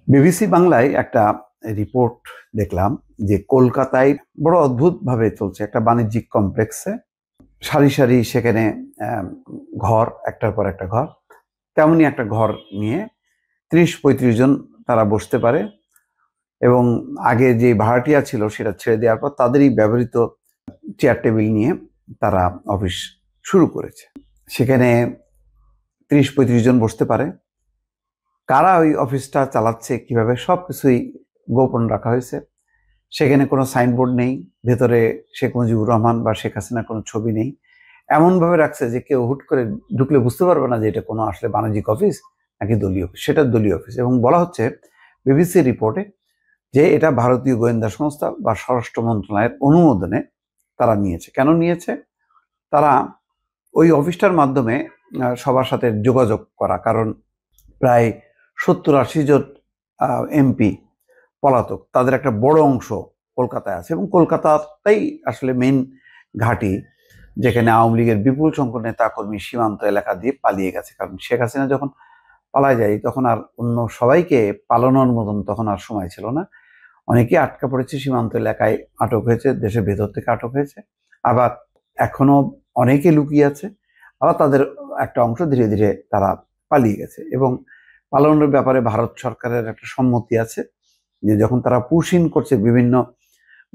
BBC বাংলায় একটা report দেখলাম যে কলকাতায় বড় অদ্ভুতভাবে চলছে একটা বাণিজ্যিক কমপ্লেক্সে সারি সারি সেখানে ঘর একটার পর একটা ঘর তেমনই একটা ঘর নিয়ে ৩০-৩৫ জন তারা বসতে পারে এবং আগে যে ভাড়াটিয়া ছিল সেটা ছেড়ে দেওয়ার পর তাদেরই ব্যবহৃত চেয়ার টেবিল নিয়ে তারা অফিস শুরু করেছে। সেখানে ৩০-৩৫ জন বসতে পারে। কারা ওই অফিসটা চালাচ্ছে কিভাবে সবকিছুই গোপন রাখা হয়েছে। সেখানে কোনো সাইনবোর্ড নেই, ভেতরে শেখ মুজিবুর রহমান বা শেখ হাসিনার কোনো ছবি নেই। এমনভাবে রাখছে যে কেউ হুট করে ঢুকলে বুঝতে পারবে না যে এটা কোনো আসলে বাণিজ্যিক অফিস নাকি দলীয় অফিস। সেটা দলীয় অফিস এবং বলা হচ্ছে বিবিসি রিপোর্টে যে এটা ভারতীয় গোয়েন্দা সংস্থা বা স্বরাষ্ট্র মন্ত্রণালয়ের অনুমোদনে তারা নিয়েছে। কেন নিয়েছে? তারা ওই অফিসটার মাধ্যমে সবার সাথে যোগাযোগ করা, কারণ প্রায় 70-80 জন এমপি পলাতক, তাদের একটা বড় অংশ কলকাতায় আছে এবং কলকাতাতেই আসলে মেইন ঘাঁটি, যেখানে আওয়ামী লীগের বিপুল সংখ্যক নেতাকর্মী সীমান্ত এলাকা দিয়ে পালিয়ে গেছে। কারণ শেখ হাসিনা যখন পালায় যায় তখন আর অন্য সবাইকে পালানোর মতন তখন আর সময় ছিল না। অনেকে আটকা পড়েছে, সীমান্ত এলাকায় আটক হয়েছে, দেশের ভেতর থেকে আটক হয়েছে, আবার এখনো অনেকে লুকিয়ে আছে, আবার তাদের একটা অংশ ধীরে ধীরে তারা পালিয়ে গেছে। এবং পালানোর ব্যাপারে ভারত সরকারের একটা সম্মতি আছে যে যখন তারা পুশ ইন করছে বিভিন্ন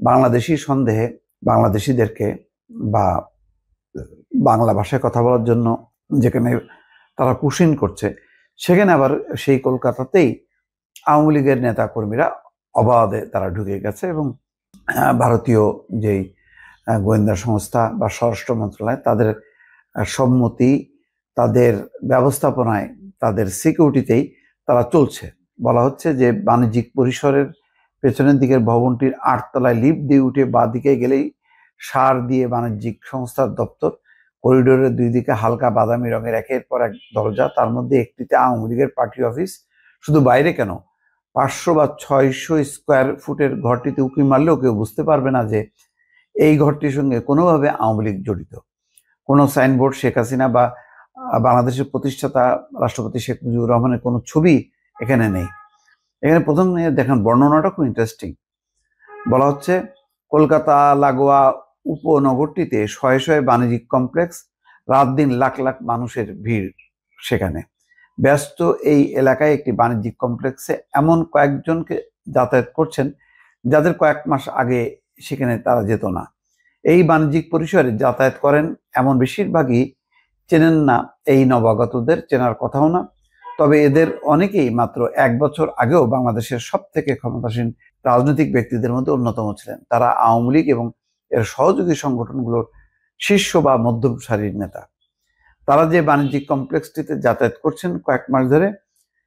বাংলাদেশি সন্দেহে বাংলাদেশিদেরকে বা বাংলা ভাষায় কথা বলার জন্য যেখানে তারা পুশ ইন করছে, সেখানে আবার সেই কলকাতাতেই আওয়ামী লীগের নেতা কর্মীরা অবাধে তারা ঢুকে গেছে এবং ভারতীয় যেই গোয়েন্দা সংস্থা বা স্বরাষ্ট্র মন্ত্রণালয় তাদের সম্মতি, তাদের ব্যবস্থাপনায়, তাদের সিকিউরিটিতেই তারা চলছে। বলা হচ্ছে যে বাণিজ্যিক পরিসরের পেছনের দিকের ভবনটির 8 তলায় লিফট দিয়ে উঠে বাঁ দিকে গেলেই সার দিয়ে বাণিজ্যিক সংস্থার দপ্তর। করিডোরের দুই দিকে হালকা বাদামি রঙের একের পর এক দরজা, তার মধ্যে একটিতে আওয়ামী লীগের পার্টি অফিস। শুধু বাইরে কেন, 500 বা 600 স্কোয়ার ফুটের ঘরটিতে উঁকি মারলেও কেউ বুঝতে পারবে না যে এই ঘরটির সঙ্গে কোনোভাবে আওয়ামী লীগ জড়িত। কোনো সাইনবোর্ড শেখ হাসিনা বা বাংলাদেশের প্রতিষ্ঠাতা রাষ্ট্রপতি শেখ মুজিবুর রহমানের কোনো ছবি এখানে নেই। এখানে প্রথম দেখেন বর্ণনাটা খুব ইন্টারেস্টিং। বলা হচ্ছে কলকাতা লাগোয়া উপনগরটিতে শয়ে শয়ে বাণিজ্যিক কমপ্লেক্স, রাত দিন লাখ লাখ মানুষের ভিড় সেখানে। ব্যস্ত এই এলাকায় একটি বাণিজ্যিক কমপ্লেক্সে এমন কয়েকজনকে যাতায়াত করছেন যাদের কয়েক মাস আগে সেখানে তারা যেত না। এই বাণিজ্যিক পরিসরে যাতায়াত করেন এমন বেশিরভাগই চেনেন না এই নবাগতদের, চেনার কথাও না। তবে এদের অনেকেই মাত্র 1 বছর আগেও বাংলাদেশের সব থেকে ক্ষমতাসীন রাজনৈতিক ব্যক্তিদের মধ্যে অন্যতম ছিলেন। তারা আওয়ামী লীগ এবং এর সহযোগী সংগঠনগুলোর শীর্ষ বা মধ্যম সারির নেতা। তারা যে বাণিজ্যিক কমপ্লেক্সটিতে যাতায়াত করছেন কয়েক মাস ধরে,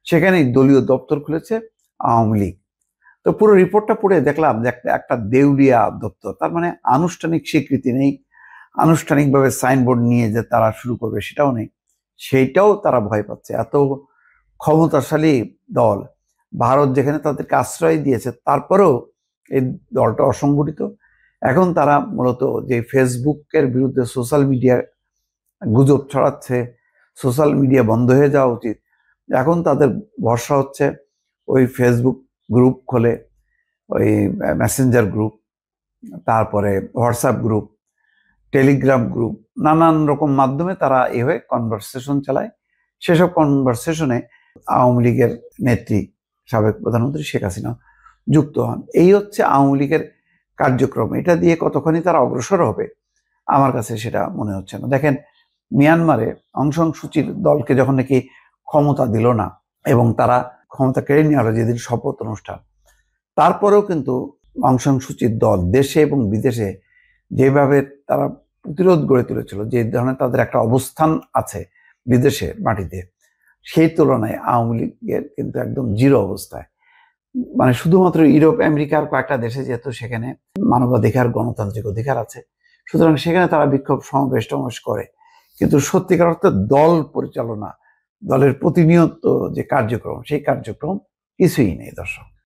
সেখানেই দলীয় দপ্তর খুলেছে আওয়ামী লীগ। তো পুরো রিপোর্টটা পড়ে দেখলাম যে একটা দেউলিয়া দপ্তর, তার মানে আনুষ্ঠানিক স্বীকৃতি নেই, আনুষ্ঠানিকভাবে সাইনবোর্ড নিয়ে যে তারা শুরু করবে সেটাও নেই। সেইটাও তারা ভয় পাচ্ছে। এত ক্ষমতাশালী দল, ভারত যেখানে তাদেরকে আশ্রয় দিয়েছে, তারপরেও এই দলটা অসংগঠিত। এখন তারা মূলত যে ফেসবুকের বিরুদ্ধে সোশ্যাল মিডিয়া গুজব ছড়াচ্ছে, সোশ্যাল মিডিয়া বন্ধ হয়ে যাওয়া উচিত, এখন তাদের ভরসা হচ্ছে ওই ফেসবুক গ্রুপ খোলে, ওই মেসেঞ্জার গ্রুপ, তারপরে হোয়াটসঅ্যাপ গ্রুপ, টেলিগ্রাম গ্রুপ, নানান রকম মাধ্যমে তারা এভাবে কনভারসেশন চালায়। সেসব কনভারসেশনে আওয়ামী লীগের নেত্রী সাবেক প্রধানমন্ত্রী শেখ হাসিনা যুক্ত হন। এই হচ্ছে আওয়ামী লীগের কার্যক্রম। এটা দিয়ে কতখানি তারা অগ্রসর হবে আমার কাছে সেটা মনে হচ্ছে না। দেখেন, মিয়ানমারে অং সান সুচির দলকে যখন নাকি ক্ষমতা দিল না এবং তারা ক্ষমতা কেড়ে নেওয়া হলো যেদিন শপথ অনুষ্ঠান, তারপরেও কিন্তু অং সান সুচির দল দেশে এবং বিদেশে যেভাবে তারা প্রতিরোধ গড়ে তুলেছিল, যে ধরনের তাদের একটা অবস্থান আছে বিদেশে মাটিতে, সেই তুলনায় আওয়ামী লীগের কিন্তু একদম জিরো অবস্থায়। মানে শুধুমাত্র ইউরোপ আমেরিকার কয়েকটা দেশে যেহেতু সেখানে মানবাধিকার গণতান্ত্রিক অধিকার আছে, সুতরাং সেখানে তারা বিক্ষোভ সমাবেশ টমাবেশ করে, কিন্তু সত্যিকার অর্থে দল পরিচালনা, দলের প্রতিনিয়ত যে কার্যক্রম, সেই কার্যক্রম কিছুই নেই দর্শক।